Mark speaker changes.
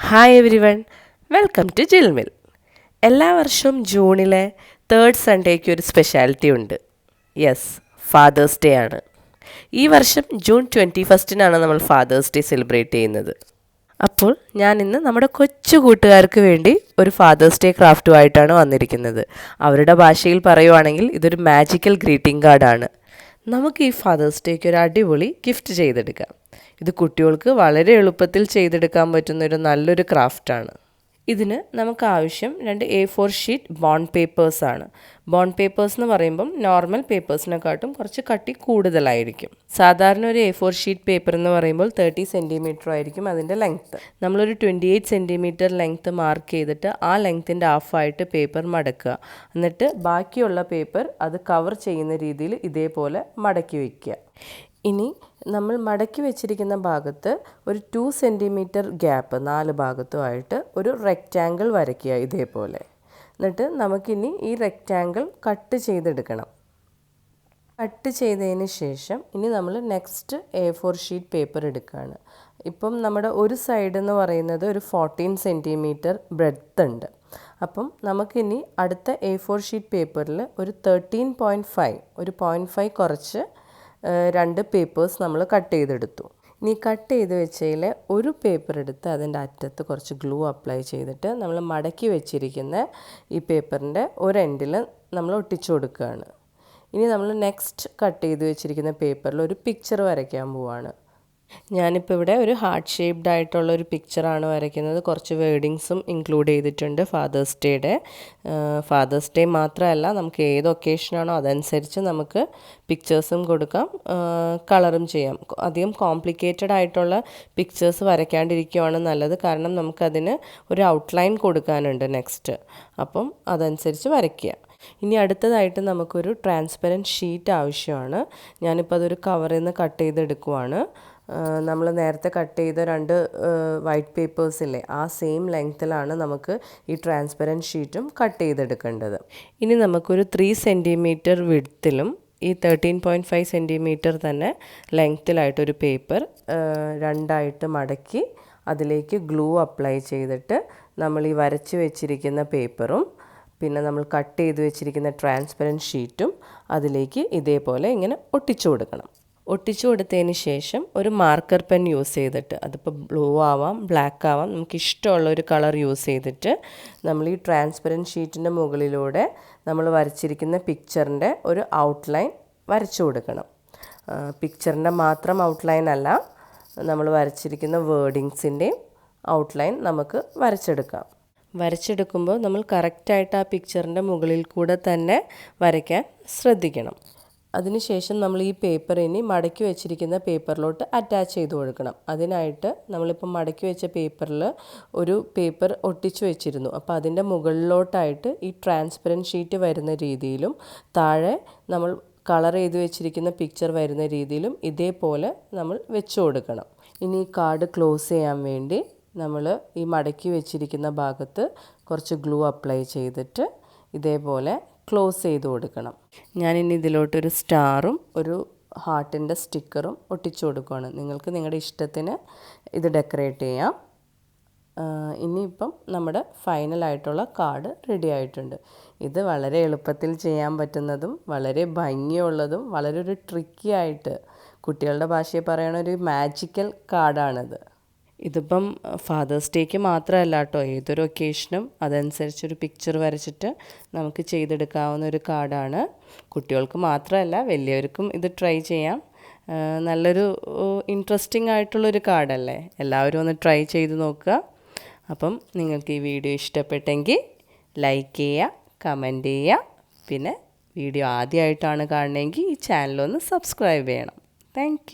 Speaker 1: Hi everyone, welcome to Jilmil. എല്ലാ വർഷവും ജൂണിലെ third സൺഡേക്ക് ഒരു സ്പെഷ്യാലിറ്റി ഉണ്ട്. യെസ്, ഫാദേഴ്സ് ഡേ ആണ്. ഈ വർഷം ജൂൺ 21 നമ്മൾ ഫാദേഴ്സ് ഡേ സെലിബ്രേറ്റ് ചെയ്യുന്നത്. അപ്പോൾ ഞാൻ ഇന്ന് നമ്മുടെ കൊച്ചു കൂട്ടുകാർക്ക് വേണ്ടി ഒരു ഫാദേഴ്സ് ഡേ ക്രാഫ്റ്റുമായിട്ടാണ് വന്നിരിക്കുന്നത്. അവരുടെ ഭാഷയിൽ പറയുവാണെങ്കിൽ ഇതൊരു മാജിക്കൽ ഗ്രീറ്റിംഗ് കാർഡാണ്. നമുക്ക് ഈ ഫാദേഴ്സ് ഡേക്ക് ഒരു അടിപൊളി ഗിഫ്റ്റ് ചെയ്തെടുക്കാം. ഇത് കുട്ടികൾക്ക് വളരെ എളുപ്പത്തിൽ ചെയ്തെടുക്കാൻ പറ്റുന്നൊരു നല്ലൊരു ക്രാഫ്റ്റാണ്. ഇതിന് നമുക്ക് ആവശ്യം 2 A4 ഷീറ്റ് ബോണ്ട് പേപ്പേഴ്സാണ്. ബോണ്ട് പേപ്പേഴ്സ് എന്ന് പറയുമ്പം നോർമൽ പേപ്പേഴ്സിനെക്കാട്ടും കുറച്ച് കട്ടി കൂടുതലായിരിക്കും. സാധാരണ ഒരു A4 ഷീറ്റ് പേപ്പർ എന്ന് പറയുമ്പോൾ 30 സെൻറ്റിമീറ്റർ ആയിരിക്കും അതിൻ്റെ ലെങ്ത്ത്. നമ്മളൊരു 28 സെൻറ്റിമീറ്റർ ലെങ്ത്ത് മാർക്ക് ചെയ്തിട്ട് ആ ലെങ്ത്തിൻ്റെ ഹാഫായിട്ട് പേപ്പർ മടക്കുക. എന്നിട്ട് ബാക്കിയുള്ള പേപ്പർ അത് കവർ ചെയ്യുന്ന രീതിയിൽ ഇതേപോലെ മടക്കി വയ്ക്കുക. ഇനി നമ്മൾ മടക്കി വെച്ചിരിക്കുന്ന ഭാഗത്ത് ഒരു 2 സെൻറ്റിമീറ്റർ ഗ്യാപ്പ് 4 ഭാഗത്തുമായിട്ട് ഒരു റെക്റ്റാങ്കിൾ വരയ്ക്കുക ഇതേപോലെ. എന്നിട്ട് നമുക്കിനി ഈ റെക്റ്റാങ്കിൾ കട്ട് ചെയ്തെടുക്കണം. കട്ട് ചെയ്തതിന് ശേഷം ഇനി നമ്മൾ നെക്സ്റ്റ് A4 ഷീറ്റ് പേപ്പർ എടുക്കുകയാണ്. ഇപ്പം നമ്മുടെ ഒരു സൈഡ് എന്ന് പറയുന്നത് ഒരു 14 സെൻറ്റിമീറ്റർ ബ്രെഡ്ത്ത് ഉണ്ട്. അപ്പം നമുക്കിനി അടുത്ത A4 ഷീറ്റ് പേപ്പറിൽ ഒരു 13.5 ഒരു 0.5 കുറച്ച് 2 പേപ്പേഴ്സ് നമ്മൾ കട്ട് ചെയ്തെടുത്തു. ഇനി കട്ട് ചെയ്ത് വെച്ചതിൽ ഒരു പേപ്പർ എടുത്ത് അതിൻ്റെ അറ്റത്ത് കുറച്ച് ഗ്ലൂ അപ്ലൈ ചെയ്തിട്ട് നമ്മൾ മടക്കി വെച്ചിരിക്കുന്ന ഈ പേപ്പറിൻ്റെ ഒരു എൻഡിൽ നമ്മൾ ഒട്ടിച്ചു കൊടുക്കുകയാണ്. ഇനി നമ്മൾ നെക്സ്റ്റ് കട്ട് ചെയ്ത് വെച്ചിരിക്കുന്ന പേപ്പറിൽ ഒരു പിക്ചർ വരയ്ക്കാൻ പോവുകയാണ്. ഞാനിപ്പോൾ ഇവിടെ ഒരു ഹാർട്ട് ഷേപ്ഡ് ആയിട്ടുള്ള ഒരു പിക്ചറാണ് വരയ്ക്കുന്നത്. കുറച്ച് വേർഡിങ്സും ഇൻക്ലൂഡ് ചെയ്തിട്ടുണ്ട് ഫാദേഴ്സ് ഡേയുടെ. ഫാദേഴ്സ് ഡേ മാത്രമല്ല, നമുക്ക് ഏത് ഒക്കേഷനാണോ അതനുസരിച്ച് നമുക്ക് പിക്ചേഴ്സും കൊടുക്കാം, കളറും ചെയ്യാം. അധികം കോംപ്ലിക്കേറ്റഡ് ആയിട്ടുള്ള പിക്ചേഴ്സ് വരയ്ക്കാണ്ടിരിക്കുകയാണ് നല്ലത്. കാരണം നമുക്കതിന് ഒരു ഔട്ട്ലൈൻ കൊടുക്കാനുണ്ട് നെക്സ്റ്റ്. അപ്പം അതനുസരിച്ച് വരയ്ക്കുക. ഇനി അടുത്തതായിട്ട് നമുക്കൊരു ട്രാൻസ്പെറൻറ്റ് ഷീറ്റ് ആവശ്യമാണ്. ഞാനിപ്പോൾ അതൊരു കവറിൽ നിന്ന് കട്ട് ചെയ്തെടുക്കുവാണ്. നമ്മൾ നേരത്തെ കട്ട് ചെയ്ത 2 വൈറ്റ് പേപ്പേഴ്സില്ലേ, ആ സെയിം ലെങ്ത്തിലാണ് നമുക്ക് ഈ ട്രാൻസ്പെറൻറ്റ് ഷീറ്റും കട്ട് ചെയ്തെടുക്കേണ്ടത്. ഇനി നമുക്കൊരു 3 സെൻറ്റിമീറ്റർ വിഡ്ത്തിലും ഈ 13.5 സെൻറ്റിമീറ്റർ തന്നെ ലെങ്ത്തിലായിട്ടൊരു പേപ്പർ 2ആയിട്ട് മടക്കി അതിലേക്ക് ഗ്ലൂ അപ്ലൈ ചെയ്തിട്ട് നമ്മൾ ഈ വരച്ച് വെച്ചിരിക്കുന്ന പേപ്പറും പിന്നെ നമ്മൾ കട്ട് ചെയ്ത് വെച്ചിരിക്കുന്ന ട്രാൻസ്പെറൻറ്റ് ഷീറ്റും അതിലേക്ക് ഇതേപോലെ ഇങ്ങനെ ഒട്ടിച്ചു കൊടുക്കണം. ഒട്ടിച്ചു കൊടുത്തതിന് ശേഷം ഒരു മാർക്കർ പെൻ യൂസ് ചെയ്തിട്ട്, അതിപ്പോൾ ബ്ലൂ ആവാം ബ്ലാക്ക് ആവാം, നമുക്ക് ഇഷ്ടമുള്ള ഒരു കളർ യൂസ് ചെയ്തിട്ട് നമ്മൾ ഈ ട്രാൻസ്പെറൻറ്റ് ഷീറ്റിൻ്റെ മുകളിലൂടെ നമ്മൾ വരച്ചിരിക്കുന്ന പിക്ചറിൻ്റെ ഒരു ഔട്ട്ലൈൻ വരച്ചു കൊടുക്കണം. പിക്ചറിൻ്റെ മാത്രം ഔട്ട്ലൈൻ അല്ല, നമ്മൾ വരച്ചിരിക്കുന്ന വേർഡിങ്സിൻ്റെയും ഔട്ട്ലൈൻ നമുക്ക് വരച്ചെടുക്കുമ്പോൾ നമ്മൾ കറക്റ്റായിട്ട് ആ പിക്ചറിൻ്റെ മുകളിൽ കൂടെ തന്നെ വരയ്ക്കാൻ ശ്രദ്ധിക്കണം. അതിനുശേഷം നമ്മൾ ഈ പേപ്പർ ഇനി മടക്കി വെച്ചിരിക്കുന്ന പേപ്പറിലോട്ട് അറ്റാച്ച് ചെയ്ത് കൊടുക്കണം. അതിനായിട്ട് നമ്മളിപ്പോൾ മടക്കി വെച്ച പേപ്പറിൽ ഒരു പേപ്പർ ഒട്ടിച്ചു വെച്ചിരുന്നു. അപ്പോൾ അതിൻ്റെ മുകളിലോട്ടായിട്ട് ഈ ട്രാൻസ്പെറൻറ്റ് ഷീറ്റ് വരുന്ന രീതിയിലും താഴെ നമ്മൾ കളർ ചെയ്ത് വെച്ചിരിക്കുന്ന പിക്ചർ വരുന്ന രീതിയിലും ഇതേപോലെ നമ്മൾ വെച്ച് കൊടുക്കണം. ഇനി ഈ കാർഡ് ക്ലോസ് ചെയ്യാൻ വേണ്ടി നമ്മൾ ഈ മടക്കി വെച്ചിരിക്കുന്ന ഭാഗത്ത് കുറച്ച് ഗ്ലൂ അപ്ലൈ ചെയ്തിട്ട് ഇതേപോലെ ക്ലോസ് ചെയ്ത് കൊടുക്കണം. ഞാനിനി ഇതിലോട്ടൊരു സ്റ്റാറും ഒരു ഹാർട്ടിൻ്റെ സ്റ്റിക്കറും ഒട്ടിച്ചു കൊടുക്കുകയാണ്. നിങ്ങൾക്ക് നിങ്ങളുടെ ഇഷ്ടത്തിന് ഇത് ഡെക്കറേറ്റ് ചെയ്യാം. ഇനിയിപ്പം നമ്മുടെ ഫൈനലായിട്ടുള്ള കാർഡ് റെഡി ആയിട്ടുണ്ട്. ഇത് വളരെ എളുപ്പത്തിൽ ചെയ്യാൻ പറ്റുന്നതും വളരെ ഭംഗിയുള്ളതും വളരെ ഒരു ട്രിക്കി ആയിട്ട്, കുട്ടികളുടെ ഭാഷയിൽ പറയുന്ന ഒരു മാജിക്കൽ കാർഡാണിത്. ഇതിപ്പം ഫാദേഴ്സ് ഡേക്ക് മാത്രമല്ല കേട്ടോ, ഏതൊരു ഒക്കേഷനും അതനുസരിച്ചൊരു പിക്ചർ വരച്ചിട്ട് നമുക്ക് ചെയ്തെടുക്കാവുന്ന ഒരു കാർഡാണ്. കുട്ടികൾക്ക് മാത്രമല്ല വലിയവർക്കും ഇത് ട്രൈ ചെയ്യാം. നല്ലൊരു ഇൻട്രസ്റ്റിംഗ് ആയിട്ടുള്ളൊരു കാർഡല്ലേ, എല്ലാവരും ഒന്ന് ട്രൈ ചെയ്ത് നോക്കുക. അപ്പം നിങ്ങൾക്ക് ഈ വീഡിയോ ഇഷ്ടപ്പെട്ടെങ്കിൽ ലൈക്ക് ചെയ്യുക, കമൻറ്റ് ചെയ്യുക. പിന്നെ വീഡിയോ ആദ്യമായിട്ടാണ് കാണണമെങ്കിൽ ഈ ചാനലൊന്ന് സബ്സ്ക്രൈബ് ചെയ്യണം. താങ്ക്